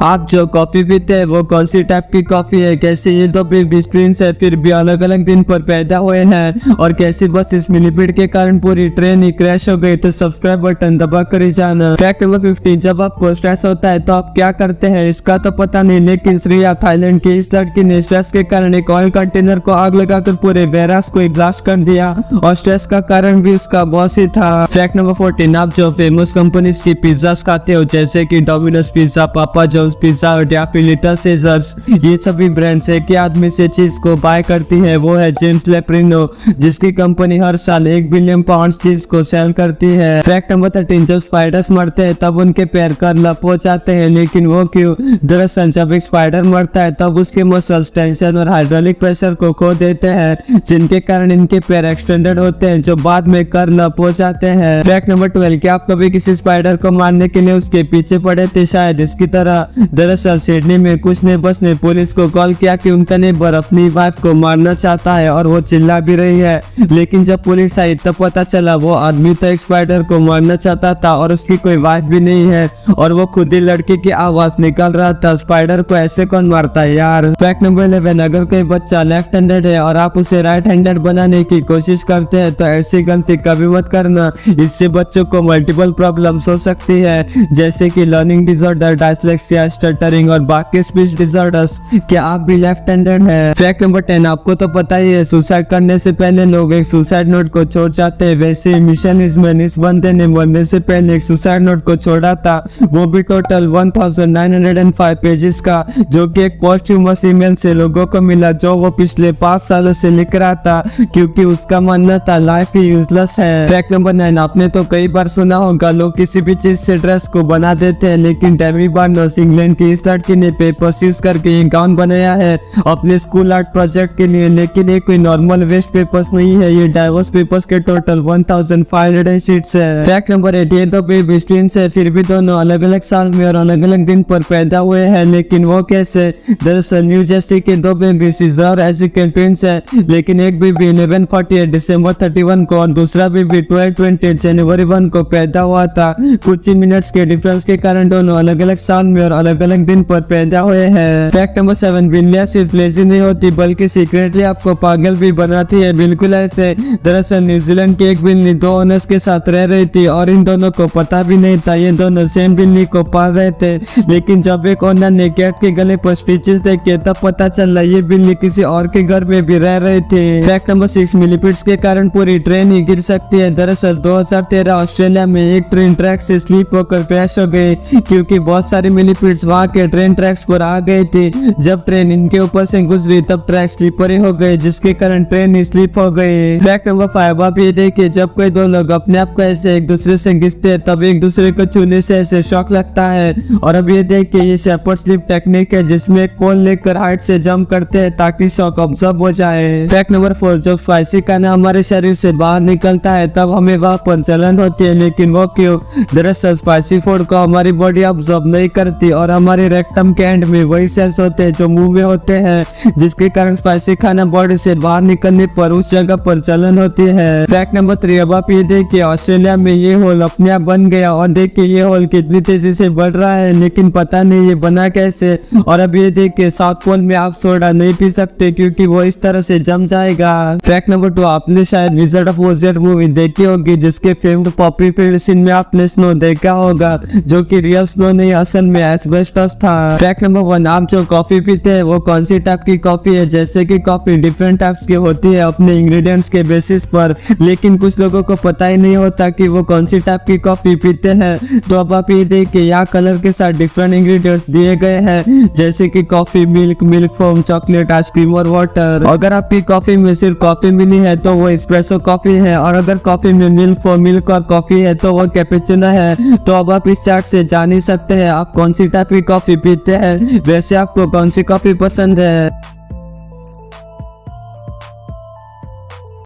आप जो कॉफी पीते हैं वो कौन सी टाइप की कॉफी है, कैसे ये दो बेबी ट्विंस है फिर भी अलग अलग दिन पर पैदा हुए हैं और कैसे बस इस मिलीपीड के कारण पूरी ट्रेन ही क्रैश हो गई। तो सब्सक्राइब बटन दबा कर ही जाना। फैक्ट नंबर 15, जब आपको स्ट्रेस होता है तो आप क्या करते हैं इसका तो पता नहीं, लेकिन श्रेया थाईलैंड की इस लड़की ने स्ट्रेस के कारण एक ऑयल कंटेनर को आग लगाकर पूरे वेरास को ब्लास्ट कर दिया और स्ट्रेस का कारण भी उसका बॉस ही था। फैक्ट नंबर 14, आप जो फेमस कंपनीज की पिज्जा खाते हो जैसे कि Domino's pizza, Papa John's pizza या फिर लिटिल सीजर्स, ये सभी ब्रांड्स एक ही आदमी से चीज को बाय करती है, वो है जेम्स लेप्रिनो, जिसकी कंपनी हर साल 1 बिलियन पाउंड चीज को सेल करती है। फैक्ट नंबर 13, जब स्पाइडर्स मरते हैं तब उनके पैर कर्ल हो जाते हैं, लेकिन वो क्यों? दरअसल जब एक स्पाइडर मरता है तब उसके मसल्स टेंशन और हाइड्रोलिक प्रेशर को खो देते हैं, जिनके कारण इनके पैर एक्सटेंडेड होते हैं जो बाद में कर्ल हो जाते हैं। फैक्ट नंबर 12, क्या आप कभी किसी स्पाइडर को मारने के लिए उसके पीछे पड़े थे शायद इसकी तरह? दरअसल सिडनी में कुछ ने बस ने पुलिस को कॉल किया कि उनका नेबर अपनी वाइफ को मारना चाहता है और वो चिल्ला भी रही है, लेकिन जब पुलिस आई तब पता चला वो आदमी तो एक स्पाइडर को मारना चाहता था और उसकी कोई वाइफ भी नहीं है और वो खुद ही लड़की की आवाज निकाल रहा था। स्पाइडर को ऐसे कौन मारता है यार। फैक्ट नंबर 11, अगर कोई बच्चा लेफ्ट हैंडेड है और आप उसे राइट हैंडेड बनाने की कोशिश करते हैं तो ऐसी गलती कभी मत करना, इससे बच्चों को मल्टीपल प्रॉब्लम्स हो सकती है जैसे कि लर्निंग डिसऑर्डर, डायस्लेक्सिया, स्टटरिंग और बाकी स्पीच डिसऑर्डर्स। क्या आप भी लेफ्ट हैंडेड हैं? फैक्ट नंबर 10, आपको तो पता ही है सुसाइड करने से पहले लोग एक सुसाइड नोट को छोड़ जाते हैं, वैसे ही मिशन इजमैन इस बंदे ने मरने से पहले एक सुसाइड नोट को छोड़ा था, वो भी टोटल 1905 पेजेस का, जो कि एक पोस्टह्यूमस ईमेल से लोगों को मिला जो वो पिछले 5 सालों से लिख रहा था, क्योंकि उसका मानना था लाइफ ही यूजलेस है। फैक्ट नंबर 9, आपने तो कई बार सुना होगा लोग किसी भी चीज से ड्रेस को बना देते हैं, लेकिन डेमी बार्नस इंग्लैंड की इस लड़की ने पेपर सीज करके ये गाउन बनाया है अपने स्कूल आर्ट प्रोजेक्ट के लिए, लेकिन ये कोई नॉर्मल वेस्ट पेपर्स नहीं है, ये डाइवर्स पेपर्स के टोटल 1500 शीट्स है। फैक्ट नंबर 8, ये तो बेबी ट्विंस है फिर भी दोनों अलग अलग साल में और अलग अलग दिन पर पैदा हुए हैं, लेकिन वो कैसे? दरअसल न्यू जर्सी के दो बेबी सीजर और एजिकल ट्विंस है, लेकिन एक बेबी 1148 दिसंबर 31 को और दूसरा बेबी 1220 जनवरी 1 को पैदा हुआ था। कुछ ही मिनट्स के डिफरेंस के कारण दोनों अलग अलग साल में और अलग अलग दिन पर पैदा हुए हैं। फैक्ट नंबर 7, बिल्लियां सिर्फ लेजी नहीं होती बल्कि सीक्रेटली आपको पागल भी बनाती है, बिल्कुल ऐसे। दरअसल न्यूजीलैंड की एक बिल्ली 2 ओनर्स के साथ रह रही थी और इन दोनों को पता भी नहीं था ये दोनों सेम बिल्ली को पाल रहे थे, लेकिन जब एक ओनर ने कैट के गले पर स्टिचेस देखे तब पता चला ये बिल्ली किसी और के घर में भी रह रही थी। फैक्ट नंबर 6, मिलीपीड्स के कारण पूरी ट्रेन ही गिर सकती है। दरअसल 2013 ऑस्ट्रेलिया में एक ट्रेन ट्रैक से स्लिप होकर क्रैश हो गई, क्योंकि बहुत सारी मिलीपीड्स वहां के ट्रेन ट्रैक्स पर आ गई थी। जब ट्रेन इनके ऊपर से गुजरी तब ट्रैक स्लिपरी हो गए, जिसके कारण ट्रेन ही स्लिप हो गई। फैक्ट नंबर 5, आप ये देखिए जब कोई दो लोग अपने आप को ऐसे एक दूसरे से घिसते हैं तब एक दूसरे को छूने से ऐसे शॉक लगता है, और अब ये देखिए ये शेपर्ड स्लिप टेक्निक है जिसमें एक पोल लेकर हाइट से जंप करते हैं ताकि शॉक ऑब्जर्व हो जाए। फैक्ट नंबर 4, जब स्पाइसी खाना हमारे शरीर से बाहर निकलता है तब हमें वहाँ पर जलन होती है, लेकिन वो क्यों? दरअसल स्पाइसी फूड को हमारी बॉडी ऑब्जर्व नहीं करती और हमारे रेक्टम के एंड में वही सेल्स होते हैं जो मुंह में होते हैं, जिसके कारण स्पाइसी खाना बॉडी से बाहर निकलने पर उस जगह पर जलन होती है। फैक्ट नंबर 3, अब आप ये देखिए ऑस्ट्रेलिया में ये होल अपने आप बन गया और देखिए ये होल कितनी तेजी से बढ़ रहा है, लेकिन पता नहीं ये बना कैसे। और अब ये देखिए साउथ पोल में आप सोडा नहीं पी सकते क्योंकि वो इस तरह से जम जाएगा। फैक्ट नंबर 2, आपने शायद विज़ार्ड ऑफ ओज मूवी देखी होगी जिसके फेम्ड पॉपी फील्ड सीन में आपने स्नो देखा होगा, जो कि रियल स्नो नहीं असल में एस्बेस्टस था। फैक्ट नंबर 1, आप जो कॉफी पीते हैं वो कौन सी टाइप की कॉफी है? जैसे कि कॉफी डिफरेंट टाइप्स की होती है अपने इंग्रेडिएंट्स के बेसिस पर, लेकिन कुछ लोगों को पता ही नहीं होता कि वो कौन सी टाइप की कॉफी पीते हैं। तो अब आप ये देखिए यहाँ कलर के साथ डिफरेंट इंग्रेडिएंट्स दिए गए हैं जैसे कि coffee, milk, milk foam, chocolate, ice cream और वाटर। अगर आपकी कॉफी में सिर्फ कॉफी मिली है तो वो एस्प्रेसो कॉफी है, और अगर कॉफी में मिल्क फोम, मिल्क और कॉफी है तो वो कैपेचिनो है। तो अब आप इस चार्ट से जान ही सकते हैं आप कौन सी टाइप की कॉफी पीते हैं। वैसे आपको कौन सी कॉफी पसंद है?